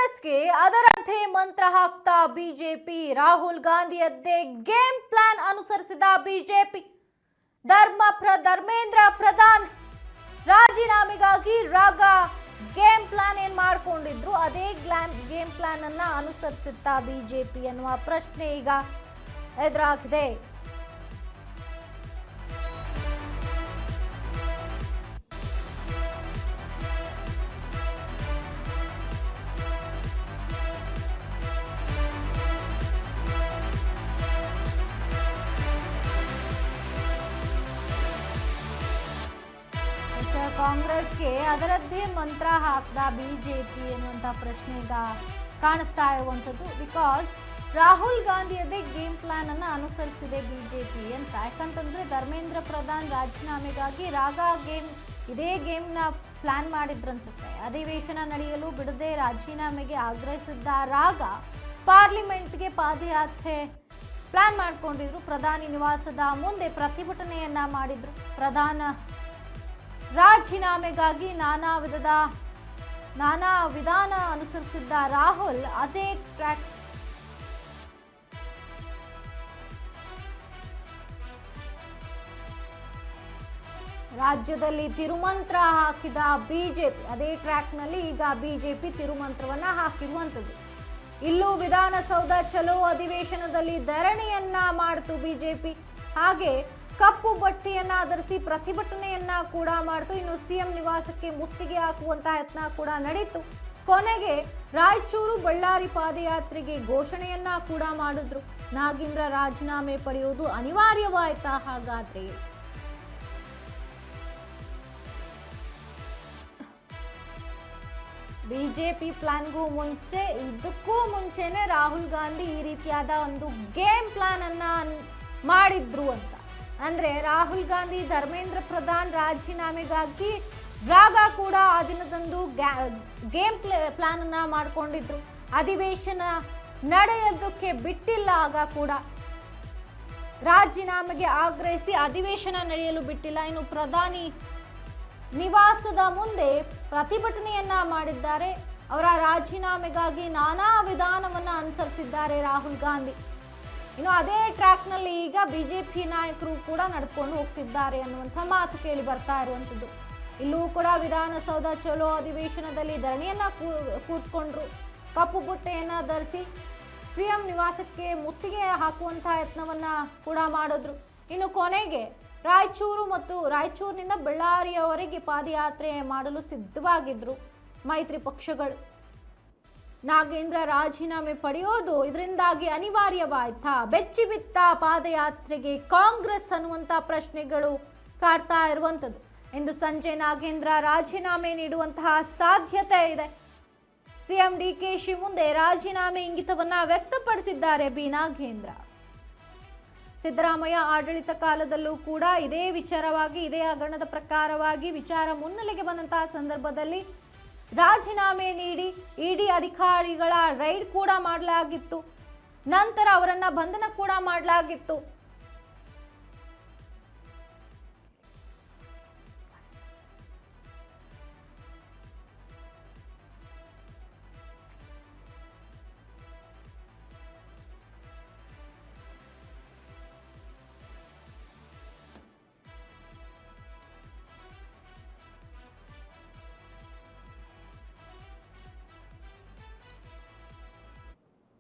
ಕಾಂಗ್ರೆಸ್ಗೆ ಅದರಂತೆ ಮಂತ್ರ ಹಾಕ್ತಾ ಬಿಜೆಪಿ. ರಾಹುಲ್ ಗಾಂಧಿಯದ್ದೇ ಗೇಮ್ ಪ್ಲಾನ್ ಅನುಸರಿಸಿದ ಬಿಜೆಪಿ. ಧರ್ಮೇಂದ್ರ ಪ್ರಧಾನ್ ರಾಜೀನಾಮೆಗಾಗಿ ರಾಗ ಗೇಮ್ ಪ್ಲಾನ್ ಏನ್ ಮಾಡ್ಕೊಂಡಿದ್ರು ಅದೇ ಗೇಮ್ ಪ್ಲಾನ್ ಅನ್ನ ಅನುಸರಿಸುತ್ತಾ ಬಿಜೆಪಿ ಅನ್ನುವ ಪ್ರಶ್ನೆ ಈಗ ಎದುರಾಗಿದೆ. ಕಾಂಗ್ರೆಸ್ಗೆ ಅದರದ್ದೇ ಮಂತ್ರ ಹಾಕ್ದ ಬಿಜೆಪಿ ಎನ್ನುವಂತ ಪ್ರಶ್ನೆ ಈಗ ಕಾಣಿಸ್ತಾ ಇರುವಂತದ್ದು. ಬಿಕಾಸ್ ರಾಹುಲ್ ಗಾಂಧಿಯದ್ದೇ ಗೇಮ್ ಪ್ಲಾನ್ ಅನ್ನ ಅನುಸರಿಸಿದೆ ಬಿಜೆಪಿ ಅಂತ. ಯಾಕಂತಂದ್ರೆ ಧರ್ಮೇಂದ್ರ ಪ್ರಧಾನ್ ರಾಜೀನಾಮೆಗಾಗಿ ರಾಗ ಇದೇ ಗೇಮ್ನ ಪ್ಲಾನ್ ಮಾಡಿದ್ರನ್ಸುತ್ತೆ. ಅಧಿವೇಶನ ನಡೆಯಲು ಬಿಡದೆ ರಾಜೀನಾಮೆಗೆ ಆಗ್ರಹಿಸಿದ್ದ ರಾಗ ಪಾರ್ಲಿಮೆಂಟ್ಗೆ ಪಾದಯಾತ್ರೆ ಪ್ಲಾನ್ ಮಾಡ್ಕೊಂಡಿದ್ರು. ಪ್ರಧಾನಿ ನಿವಾಸದ ಮುಂದೆ ಪ್ರತಿಭಟನೆಯನ್ನ ಮಾಡಿದ್ರು. ಪ್ರಧಾನ ರಾಜೀನಾಮೆಗಾಗಿ ನಾನಾ ವಿಧಾನ ಅನುಸರಿಸಿದ್ದ ರಾಹುಲ್ ಅದೇ ಟ್ರ್ಯಾಕ್ ರಾಜ್ಯದಲ್ಲಿ ತಿರುಮಂತ್ರ ಹಾಕಿದ ಬಿಜೆಪಿ. ಅದೇ ಟ್ರ್ಯಾಕ್ ನಲ್ಲಿ ಈಗ ಬಿಜೆಪಿ ತಿರುಮಂತ್ರವನ್ನ ಹಾಕಿರುವಂತದ್ದು. ಇಲ್ಲೂ ವಿಧಾನಸೌಧ ಚಲೋ ಅಧಿವೇಶನದಲ್ಲಿ ಧರಣಿಯನ್ನ ಮಾಡಿತು ಬಿಜೆಪಿ. ಹಾಗೆ ಕಪ್ಪು ಬಟ್ಟೆಯನ್ನ ಧರಿಸಿ ಪ್ರತಿಭಟನೆಯನ್ನ ಕೂಡ ಮಾಡಿತು. ಇನ್ನು ಸಿಎಂ ನಿವಾಸಕ್ಕೆ ಮುತ್ತಿಗೆ ಹಾಕುವಂತಹ ಯತ್ನ ಕೂಡ ನಡೀತು. ಕೊನೆಗೆ ರಾಯಚೂರು ಬಳ್ಳಾರಿ ಪಾದಯಾತ್ರೆಗೆ ಘೋಷಣೆಯನ್ನ ಕೂಡ ಮಾಡಿದ್ರು. ನಾಗೇಂದ್ರ ರಾಜೀನಾಮೆ ಪಡೆಯುವುದು ಅನಿವಾರ್ಯವಾಯ್ತಾ ಹಾಗಾದ್ರೆ? ಬಿಜೆಪಿ ಪ್ಲಾನ್ಗೂ ಮುಂಚೆ ಇದಕ್ಕೂ ಮುಂಚೆನೆ ರಾಹುಲ್ ಗಾಂಧಿ ಈ ರೀತಿಯಾದ ಒಂದು ಗೇಮ್ ಪ್ಲಾನ್ ಅನ್ನ ಮಾಡಿದ್ರು ಅಂತ. ಅಂದ್ರೆ ರಾಹುಲ್ ಗಾಂಧಿ ಧರ್ಮೇಂದ್ರ ಪ್ರಧಾನ್ ರಾಜೀನಾಮೆಗಾಗಿ ರಾಗ ಕೂಡ ಆ ದಿನದಂದು ಗೇಮ್ ಪ್ಲಾನ್ ಅನ್ನ ಮಾಡ್ಕೊಂಡಿದ್ರು. ಅಧಿವೇಶನ ನಡೆಯೋದಕ್ಕೆ ಬಿಟ್ಟಿಲ್ಲ. ಆಗ ಕೂಡ ರಾಜೀನಾಮೆಗೆ ಆಗ್ರಹಿಸಿ ಅಧಿವೇಶನ ನಡೆಯಲು ಬಿಟ್ಟಿಲ್ಲ. ಇನ್ನು ಪ್ರಧಾನಿ ನಿವಾಸದ ಮುಂದೆ ಪ್ರತಿಭಟನೆಯನ್ನ ಮಾಡಿದ್ದಾರೆ. ಅವರ ರಾಜೀನಾಮೆಗಾಗಿ ನಾನಾ ವಿಧಾನವನ್ನ ಅನುಸರಿಸಿದ್ದಾರೆ ರಾಹುಲ್ ಗಾಂಧಿ. ಇನ್ನು ಅದೇ ಟ್ರ್ಯಾಕ್ ನಲ್ಲಿ ಈಗ ಬಿಜೆಪಿ ನಾಯಕರು ಕೂಡ ನಡ್ಕೊಂಡು ಹೋಗ್ತಿದ್ದಾರೆ ಅನ್ನುವಂಥ ಮಾತು ಕೇಳಿ ಬರ್ತಾ ಇರುವಂತದ್ದು. ಇಲ್ಲೂ ಕೂಡ ವಿಧಾನಸೌಧ ಚಲೋ ಅಧಿವೇಶನದಲ್ಲಿ ಧರಣಿಯನ್ನ ಕೂತ್ಕೊಂಡ್ರು. ಕಪ್ಪು ಬುಟ್ಟೆಯನ್ನ ಧರಿಸಿ ಸಿಎಂ ನಿವಾಸಕ್ಕೆ ಮುತ್ತಿಗೆ ಹಾಕುವಂತಹ ಯತ್ನವನ್ನ ಕೂಡ ಮಾಡಿದ್ರು. ಇನ್ನು ಕೊನೆಗೆ ರಾಯಚೂರಿನಿಂದ ಬಳ್ಳಾರಿಯವರೆಗೆ ಪಾದಯಾತ್ರೆ ಮಾಡಲು ಸಿದ್ಧವಾಗಿದ್ರು ಮೈತ್ರಿ ಪಕ್ಷಗಳು. ನಾಗೇಂದ್ರ ರಾಜೀನಾಮೆ ಪಡೆಯೋದು ಇದರಿಂದಾಗಿ ಅನಿವಾರ್ಯವಾಯ್ತಾ? ಬೆಚ್ಚಿ ಬಿತ್ತ ಪಾದಯಾತ್ರೆಗೆ ಕಾಂಗ್ರೆಸ್ ಅನ್ನುವಂಥ ಪ್ರಶ್ನೆಗಳು ಕಾಡ್ತಾ ಇರುವಂಥದ್ದು. ಇಂದು ಸಂಜೆ ನಾಗೇಂದ್ರ ರಾಜೀನಾಮೆ ನೀಡುವಂತಹ ಸಾಧ್ಯತೆ ಇದೆ. ಸಿಎಂ ಡಿಕೆಶಿ ಮುಂದೆ ರಾಜೀನಾಮೆ ಇಂಗಿತವನ್ನ ವ್ಯಕ್ತಪಡಿಸಿದ್ದಾರೆ ನಾಗೇಂದ್ರ. ಸಿದ್ದರಾಮಯ್ಯ ಆಡಳಿತ ಕಾಲದಲ್ಲೂ ಕೂಡ ಇದೇ ವಿಚಾರವಾಗಿ, ಇದೇ ಹಗರಣದ ಪ್ರಕಾರವಾಗಿ ವಿಚಾರ ಮುನ್ನೆಲೆಗೆ ಬಂದಂತಹ ಸಂದರ್ಭದಲ್ಲಿ ರಾಜೀನಾಮೆ ನೀಡಿ ಇಡಿ ಅಧಿಕಾರಿಗಳ ರೈಡ್ ಕೂಡ ಮಾಡಲಾಗಿತ್ತು. ನಂತರ ಅವರನ್ನ ಬಂಧನ ಕೂಡ ಮಾಡಲಾಗಿತ್ತು.